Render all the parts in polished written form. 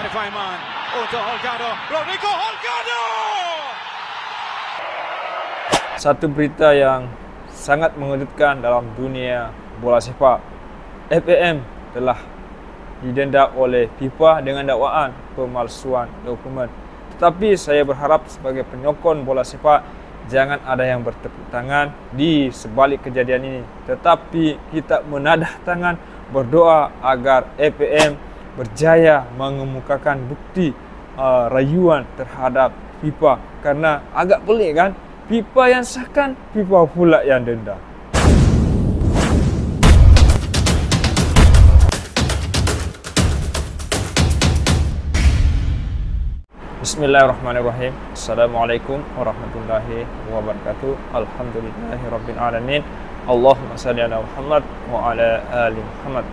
Arif Aiman untuk Holgado. Rodrigo Holgado. Satu berita yang sangat mengejutkan dalam dunia bola sepak. FAM telah didenda oleh FIFA dengan dakwaan pemalsuan dokumen. Tetapi saya berharap sebagai penyokong bola sepak, jangan ada yang bertepuk tangan di sebalik kejadian ini. Tetapi kita menadah tangan berdoa agar FAM berjaya mengemukakan bukti rayuan terhadap FIFA. Karena agak pelik kan, FIFA yang sahkan, FIFA pula yang denda. Bismillahirrahmanirrahim. Assalamualaikum warahmatullahi wabarakatuh. Alhamdulillahirabbil alamin. Allahumma salli ala Muhammad wa ala ali Muhammad.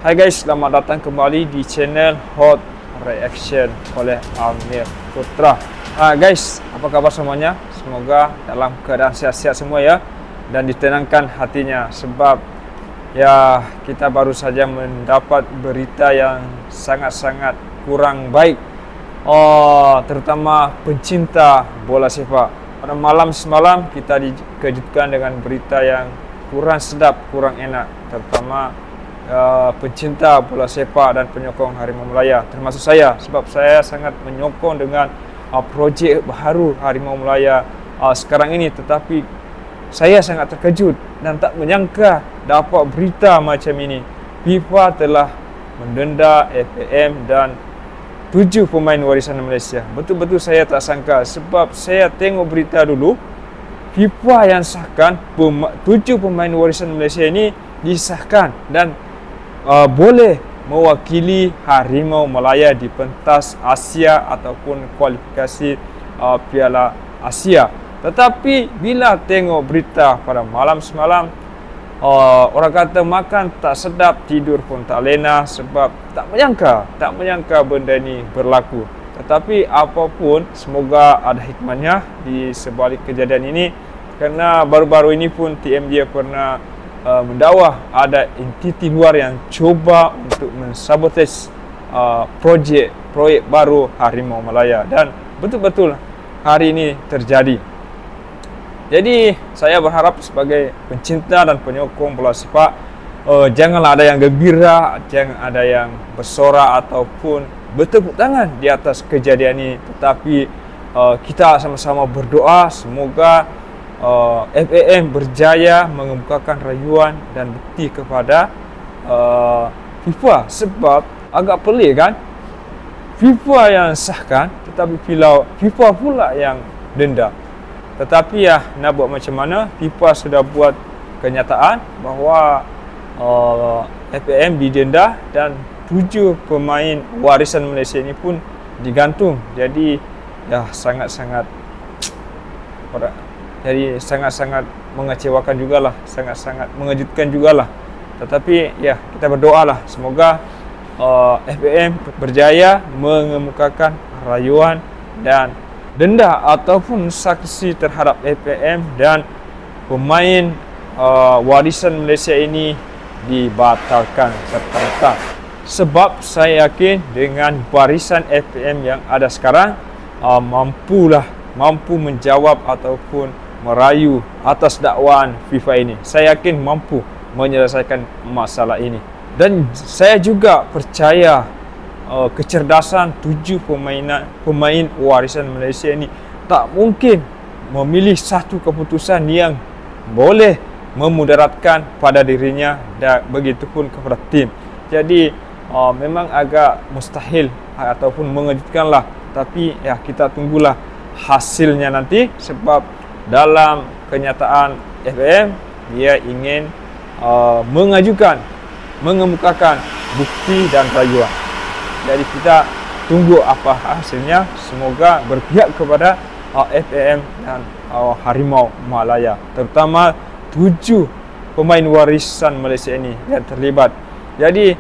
Hai guys, selamat datang kembali di channel Hot Reaction oleh Amir Putra. Guys, apa kabar semuanya? Semoga dalam keadaan sehat-sehat semua ya, dan ditenangkan hatinya, sebab ya kita baru saja mendapat berita yang sangat-sangat kurang baik, terutama pencinta bola sepak. Pada malam semalam kita dikejutkan dengan berita yang kurang sedap, kurang enak, terutama pencinta bola sepak dan penyokong Harimau Melaya, termasuk saya, sebab saya sangat menyokong dengan projek baru Harimau Melaya sekarang ini. Tetapi saya sangat terkejut dan tak menyangka dapat berita macam ini. FIFA telah mendenda FAM dan 7 pemain warisan Malaysia. Betul-betul saya tak sangka, sebab saya tengok berita dulu, FIFA yang sahkan 7 pemain warisan Malaysia ini disahkan dan boleh mewakili Harimau Melaya di pentas Asia ataupun kualifikasi Piala Asia. Tetapi bila tengok berita pada malam semalam, orang kata makan tak sedap, tidur pun tak lena, sebab tak menyangka benda ini berlaku. Tetapi apapun, semoga ada hikmahnya di sebalik kejadian ini, kerana baru-baru ini pun TMJ pernah mendakwa ada entiti luar yang cuba untuk mensabotage proyek baru Harimau Melaya, dan betul-betul hari ini terjadi. Jadi saya berharap sebagai pencinta dan penyokong bola sepak, janganlah ada yang gembira, jangan ada yang bersorak ataupun bertepuk tangan di atas kejadian ini. Tetapi kita sama-sama berdoa semoga FAM berjaya mengemukakan rayuan dan bukti kepada FIFA. Sebab agak pelik kan, FIFA yang sahkan tetapi FIFA pula yang denda. Tetapi ya, nak buat macam mana, FIFA sudah buat kenyataan bahawa FAM didenda dan 7 pemain warisan Malaysia ini pun digantung. Jadi ya sangat-sangat mengecewakan jugalah, sangat-sangat mengejutkan jugalah. Tetapi ya, kita berdoalah semoga FAM berjaya mengemukakan rayuan dan denda ataupun saksi terhadap FAM dan pemain warisan Malaysia ini dibatalkan serta-merta. Sebab saya yakin dengan barisan FAM yang ada sekarang mampu menjawab ataupun merayu atas dakwaan FIFA ini. Saya yakin mampu menyelesaikan masalah ini. Dan saya juga percaya kecerdasan 7 pemain warisan Malaysia ini tak mungkin memilih satu keputusan yang boleh memudaratkan pada dirinya dan begitupun kepada tim. Jadi memang agak mustahil ataupun mengejutkanlah. Tapi ya, kita tunggulah hasilnya nanti, sebab dalam kenyataan FAM dia ingin mengemukakan bukti dan rayuan. Jadi kita tunggu apa hasilnya. Semoga berpihak kepada FAM dan Harimau Melaya, terutama 7 pemain warisan Malaysia ini yang terlibat. Jadi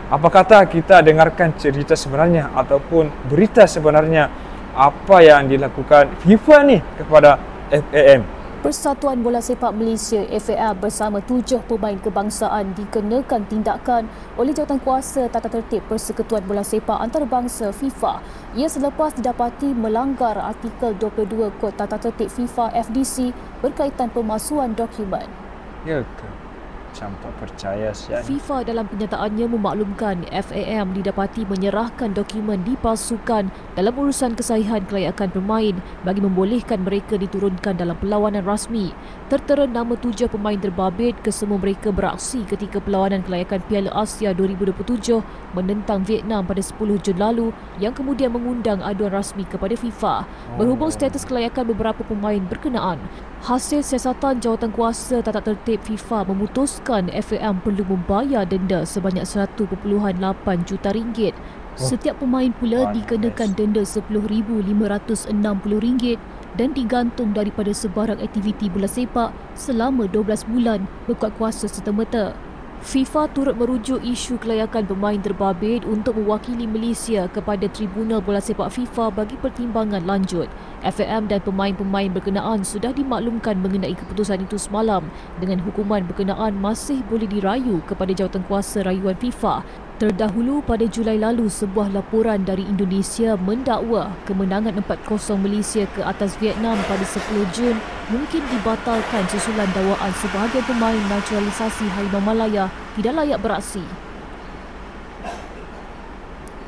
apa kata kita dengarkan cerita sebenarnya ataupun berita sebenarnya apa yang dilakukan FIFA ni kepada FAM. Persatuan Bola Sepak Malaysia FAM bersama 7 pemain kebangsaan dikenakan tindakan oleh Jawatankuasa Tata Tertib Persekutuan Bola Sepak Antarabangsa FIFA. Ia selepas didapati melanggar artikel 22 Kod Tata Tertib FIFA FDC berkaitan pemalsuan dokumen. Ya ke? Macam tak percaya siap. FIFA dalam kenyataannya memaklumkan FAM didapati menyerahkan dokumen dipalsukan dalam urusan kesahihan kelayakan pemain bagi membolehkan mereka diturunkan dalam perlawanan rasmi. Tertera nama 7 pemain terbabit kesemua mereka beraksi ketika perlawanan kelayakan Piala Asia 2027 menentang Vietnam pada 10 Jun lalu yang kemudian mengundang aduan rasmi kepada FIFA berhubung status kelayakan beberapa pemain berkenaan. Hasil siasatan Jawatankuasa Tata Tertib FIFA memutuskan FAM perlu membayar denda sebanyak 1.8 juta ringgit. Setiap pemain pula dikenakan denda RM10,560 dan digantung daripada sebarang aktiviti bola sepak selama 12 bulan berkuat kuasa serta-merta. FIFA turut merujuk isu kelayakan pemain terbabit untuk mewakili Malaysia kepada Tribunal Bola Sepak FIFA bagi pertimbangan lanjut. FAM dan pemain-pemain berkenaan sudah dimaklumkan mengenai keputusan itu semalam dengan hukuman berkenaan masih boleh dirayu kepada Jawatankuasa Rayuan FIFA. Terdahulu pada Julai lalu, sebuah laporan dari Indonesia mendakwa kemenangan 4-0 Malaysia ke atas Vietnam pada 10 Jun mungkin dibatalkan susulan dakwaan sebahagian pemain naturalisasi Harimau Malaya tidak layak beraksi.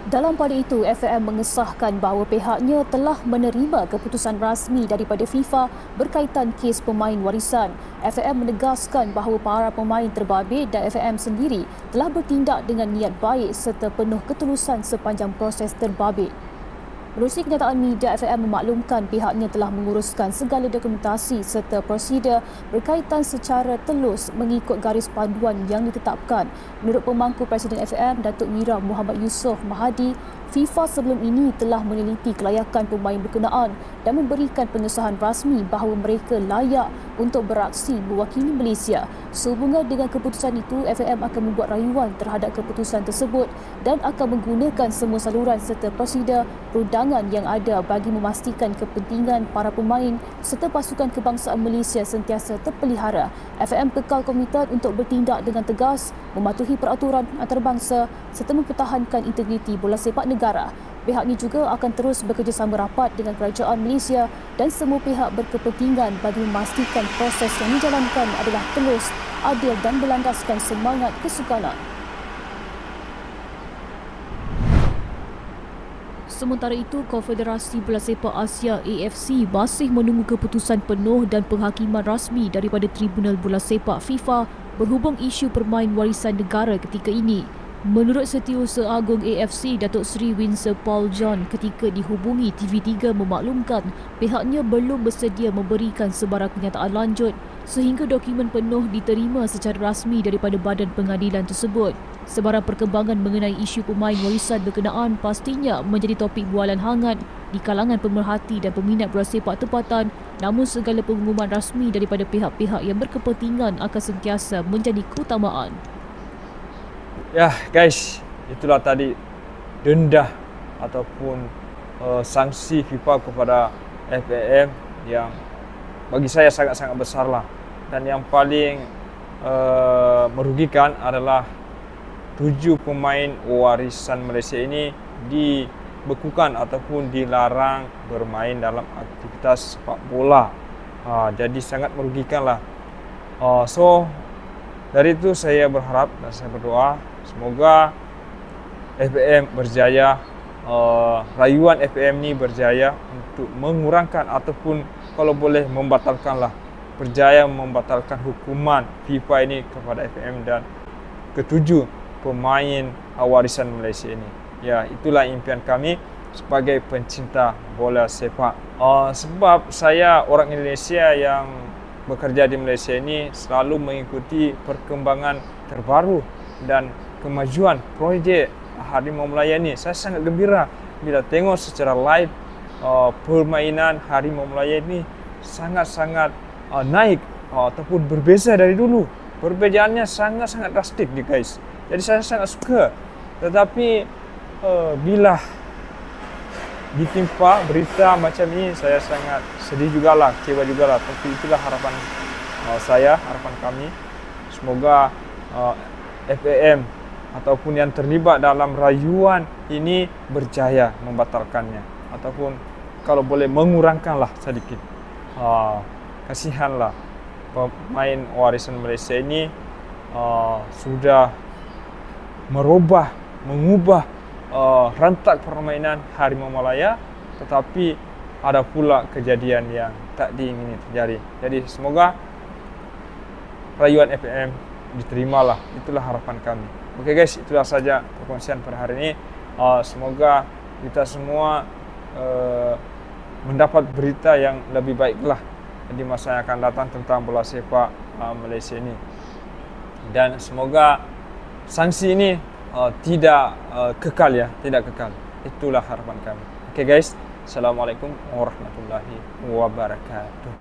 Dalam pada itu, FAM mengesahkan bahawa pihaknya telah menerima keputusan rasmi daripada FIFA berkaitan kes pemain warisan. FAM menegaskan bahawa para pemain terbabit dan FAM sendiri telah bertindak dengan niat baik serta penuh ketulusan sepanjang proses terbabit. Menerusi kenyataan media, FAM memaklumkan pihaknya telah menguruskan segala dokumentasi serta prosedur berkaitan secara telus mengikut garis panduan yang ditetapkan. Menurut pemangku Presiden FAM, Datuk Mira Muhammad Yusof Mahadi, FIFA sebelum ini telah meneliti kelayakan pemain berkenaan dan memberikan pengesahan rasmi bahawa mereka layak untuk beraksi mewakili Malaysia. Sehubungan dengan keputusan itu, FAM akan membuat rayuan terhadap keputusan tersebut dan akan menggunakan semua saluran serta prosedur perundangan yang ada bagi memastikan kepentingan para pemain serta pasukan kebangsaan Malaysia sentiasa terpelihara. FAM kekal komited untuk bertindak dengan tegas, mematuhi peraturan antarabangsa serta mempertahankan integriti bola sepak negara. Pihaknya juga akan terus bekerjasama rapat dengan kerajaan Malaysia dan semua pihak berkepentingan bagi memastikan proses yang dijalankan adalah telus, adil dan berlandaskan semangat kesukanan. Sementara itu, Konfederasi Bola Sepak Asia AFC masih menunggu keputusan penuh dan penghakiman rasmi daripada Tribunal Bola Sepak FIFA berhubung isu permain warisan negara ketika ini. Menurut Setiausaha Agung AFC, Datuk Seri Winsor Paul John ketika dihubungi TV3 memaklumkan pihaknya belum bersedia memberikan sebarang kenyataan lanjut sehingga dokumen penuh diterima secara rasmi daripada badan pengadilan tersebut. Sebarang perkembangan mengenai isu pemain warisan berkenaan pastinya menjadi topik bualan hangat di kalangan pemerhati dan peminat bola sepak tempatan, namun segala pengumuman rasmi daripada pihak-pihak yang berkepentingan akan sentiasa menjadi keutamaan. Ya guys, itulah tadi denda ataupun sanksi FIFA kepada FAM yang bagi saya sangat-sangat besar lah. Dan yang paling merugikan adalah 7 pemain warisan Malaysia ini dibekukan ataupun dilarang bermain dalam aktivitas sepak bola. Jadi sangat merugikan lah. So dari itu saya berharap dan saya berdoa semoga FAM berjaya, rayuan FAM ni berjaya untuk mengurangkan ataupun kalau boleh membatalkanlah, berjaya membatalkan hukuman FIFA ini kepada FAM dan ketujuh pemain warisan Malaysia ini. Ya, itulah impian kami sebagai pencinta bola sepak. Sebab saya orang Indonesia yang bekerja di Malaysia ini selalu mengikuti perkembangan terbaru dan kemajuan projek Harimau Malaya ini. Saya sangat gembira bila tengok secara live permainan Harimau Malaya ini sangat-sangat naik ataupun berbeza dari dulu. Perbezaannya sangat-sangat drastik nih guys. Jadi saya sangat suka. Tetapi bila ditimpa berita macam ini, saya sangat sedih jugalah, kecewa jugalah. Tapi itulah harapan saya, harapan kami. Semoga FAM ataupun yang terlibat dalam rayuan ini berjaya membatalkannya, ataupun kalau boleh mengurangkanlah sedikit. Kasihanlah pemain warisan Malaysia ini sudah mengubah rentak permainan Harimau Malaya, tetapi ada pula kejadian yang tak diingini terjadi. Jadi semoga rayuan FAM diterimalah, itulah harapan kami. Oke guys, itulah saja perkongsian pada hari ini. Semoga kita semua mendapat berita yang lebih baiklah di masa yang akan datang tentang bola sepak Malaysia ini. Dan semoga sanksi ini tidak kekal ya, tidak kekal. Itulah harapan kami. Oke guys, Assalamualaikum warahmatullahi wabarakatuh.